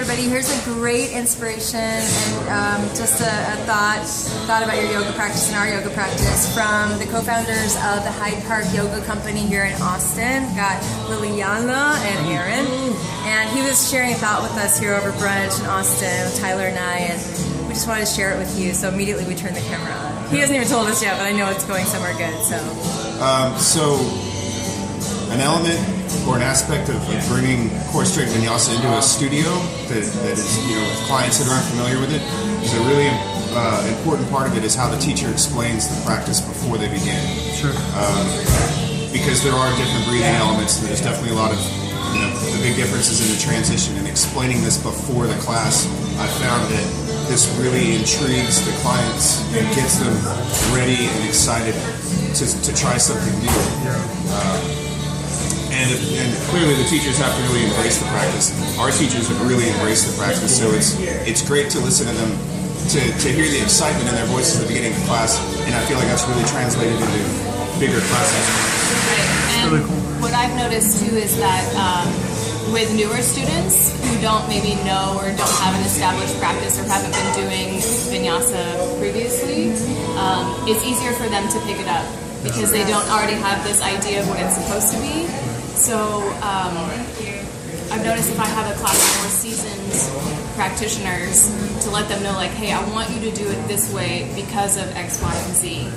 everybody. Here's a great inspiration and just a thought about your yoga practice and our yoga practice from the co-founders of the Hyde Park Yoga Company here in Austin. Got Liliana and Aaron, and he was sharing a thought with us here over brunch in Austin with Tyler and I, and we just wanted to share it with you. So immediately we turned the camera on. He hasn't even told us yet, but I know it's going somewhere good. So an element or an aspect of bringing core straight vinyasa into a studio that is, with clients that are unfamiliar with it, is a really important part of it is how the teacher explains the practice before they begin. Sure. Because there are different breathing elements, and there's definitely a lot of, the big differences in the transition. And explaining this before the class, I found that this really intrigues the clients and gets them ready and excited to try something new. And clearly the teachers have to really embrace the practice. Our teachers have really embraced the practice, so it's great to listen to them, to hear the excitement in their voices at the beginning of class, and I feel like that's really translated into bigger classes. Right, and really cool. What I've noticed too is that with newer students who don't maybe know or don't have an established practice or haven't been doing vinyasa previously, it's easier for them to pick it up because they don't already have this idea of what it's supposed to be. So I've noticed if I have a class of more seasoned practitioners, to let them know, like, hey, I want you to do it this way because of X, Y, and Z.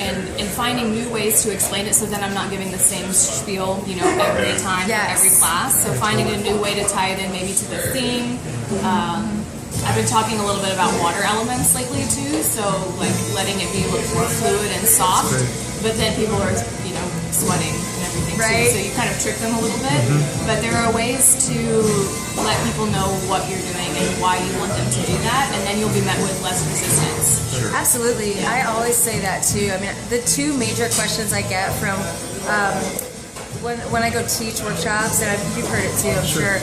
And finding new ways to explain it so then I'm not giving the same spiel, every time for every class. So finding a new way to tie it in maybe to the theme. I've been talking a little bit about water elements lately too, so like letting it be a little more fluid and soft, but then people are, sweating and everything too, so you kind of trick them a little bit, but there are ways to let people know what you're doing and why you want them to do that, and then you'll be met with less resistance. Sure. Absolutely. I always say that too. I mean, the two major questions I get from when I go teach workshops, and you've heard it too, I'm sure,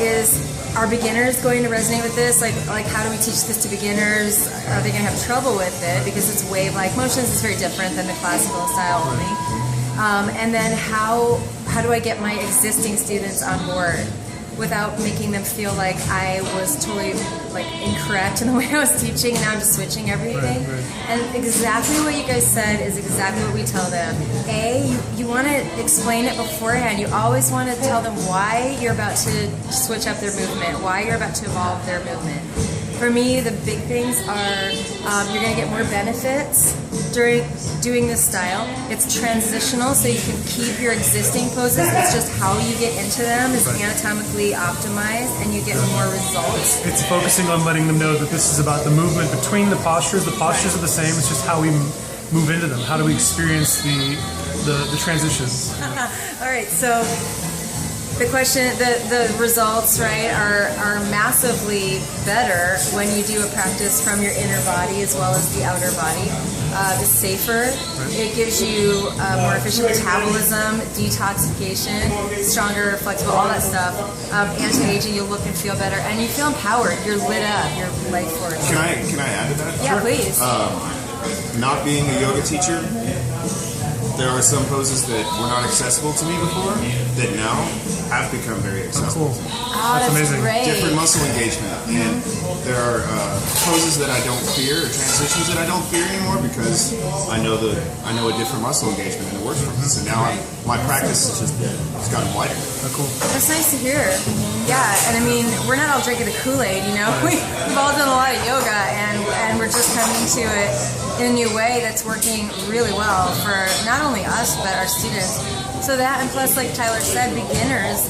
is, are beginners going to resonate with this? Like how do we teach this to beginners? Are they going to have trouble with it because it's wave-like motions? It's very different than the classical style only. And then how do I get my existing students on board without making them feel like I was totally incorrect in the way I was teaching and now I'm just switching everything? And exactly what you guys said is exactly what we tell them. You want to explain it beforehand. You always want to tell them why you're about to switch up their movement, why you're about to evolve their movement. For me, the big things are you're going to get more benefits during doing this style. It's transitional, so you can keep your existing poses. It's just how you get into them is anatomically optimized, and you get more results. It's focusing on letting them know that this is about the movement between the postures. The postures are the same. It's just how we move into them. How do we experience the transitions? All right, so the question, the results, are massively better when you do a practice from your inner body as well as the outer body. It's safer. It gives you more efficient metabolism, detoxification, stronger, flexible, all that stuff. Anti-aging, you'll look and feel better, and you feel empowered. You're lit up. You're life force. Can I add to that? Yeah, please. Not being a yoga teacher, there are some poses that were not accessible to me before that now have become very accessible. That's amazing. Great. Different muscle engagement, and there are poses that I don't fear, or transitions that I don't fear anymore because I know a different muscle engagement and it works for me. So now my practice has gotten wider. Cool. That's nice to hear. Yeah, and I mean, we're not all drinking the Kool-Aid, We've all done a lot of yoga, and we're just coming to it in a new way that's working really well for not only us but our students. So that, and plus, like Tyler said, beginners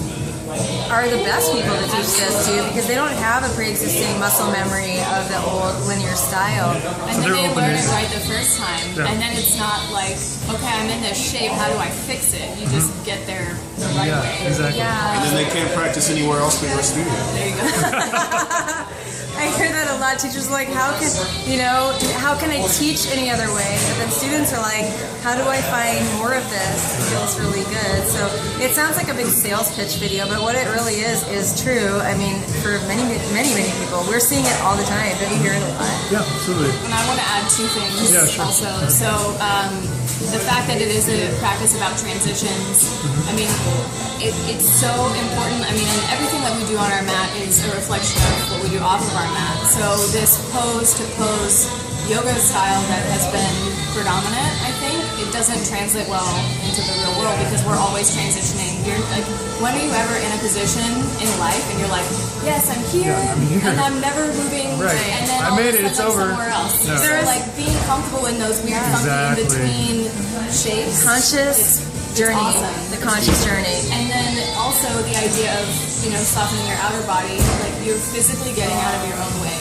are the best people to teach this to because they don't have a pre-existing muscle memory of the old linear style. And then they learn it right the first time. And then it's not like, okay, I'm in this shape, how do I fix it? You just get there the right way. Exactly. Yeah. And then they can't practice anywhere else but your studio. There you go. I hear that a lot. Teachers are like, how can I teach any other way? But then students are like, how do I find more of this? It feels really good. So it sounds like a big sales pitch video, but what it really is true. I mean, for many people, we're seeing it all the time. Don't you hear it a lot? Yeah, absolutely. And I want to add two things also. Sure. So the fact that it is a practice about transitions, I mean, it's so important. I mean, and everything that we do on our mat reflection of what we do off of our mat. So this pose to pose yoga style that has been predominant, I think, it doesn't translate well into the real world because we're always transitioning. You're like, when are you ever in a position in life and you're like, yes, I'm here, and I'm never moving, Right. and then I all made of a it, sudden it's I'm over. somewhere else. No. So like being comfortable in those weird funky in between shapes, Conscious journey, awesome. the conscious journey. and then also the idea of softening your outer body, like you're physically getting out of your own way,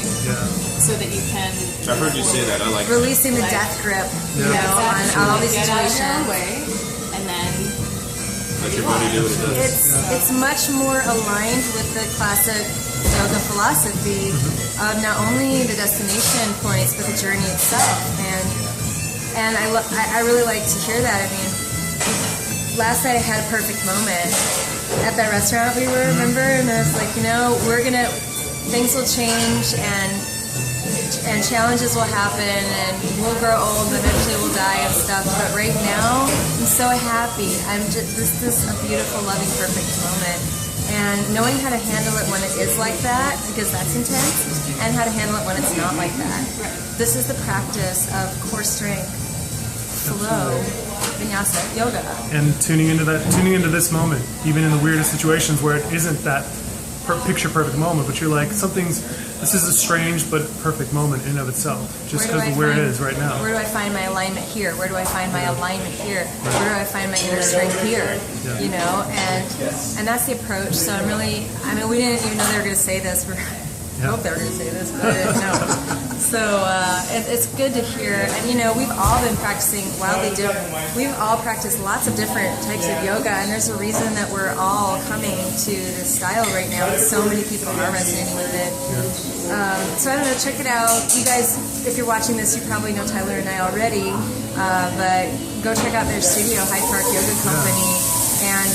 so that you can. I've heard you say that. I like Releasing the Like- death grip, Exactly. on all these Get out of your own situations. way, and then let your body do what it does. It's much more aligned with the classic yoga philosophy of not only the destination points but the journey itself. And I really like to hear that. I mean, last night I had a perfect moment at that restaurant we were, remember? And I was like, things will change and challenges will happen and we'll grow old and eventually we'll die and stuff. But right now, I'm so happy. This is a beautiful, loving, perfect moment. And knowing how to handle it when it is like that, because that's intense, and how to handle it when it's not like that. This is the practice of core strength, flow, vinyasa, yoga. And tuning into this moment, even in the weirdest situations where it isn't that picture perfect moment, but you're like, this is a strange but perfect moment in and of itself, just because of where it is right now. Where do I find my alignment here? Where do I find my alignment here? Where do I find my inner strength here? And that's the approach. So we didn't even know they were going to say this. I hope they were going to say this, but I didn't know. So it's good to hear. And we've all been practicing wildly different. We've all practiced lots of different types of yoga, and there's a reason that we're all coming to this style right now. So many people are resonating with it. So I don't know, check it out. You guys, if you're watching this, you probably know Tyler and I already, but go check out their studio, Hyde Park Yoga Company, and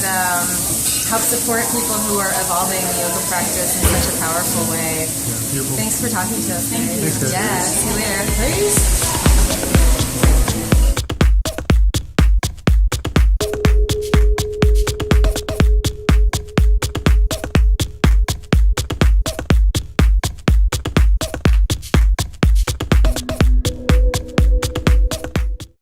help support people who are evolving the yoga practice in such a powerful way. Beautiful. Thanks for talking to us. Thank you. Thanks, guys. Yeah, see you later. Peace.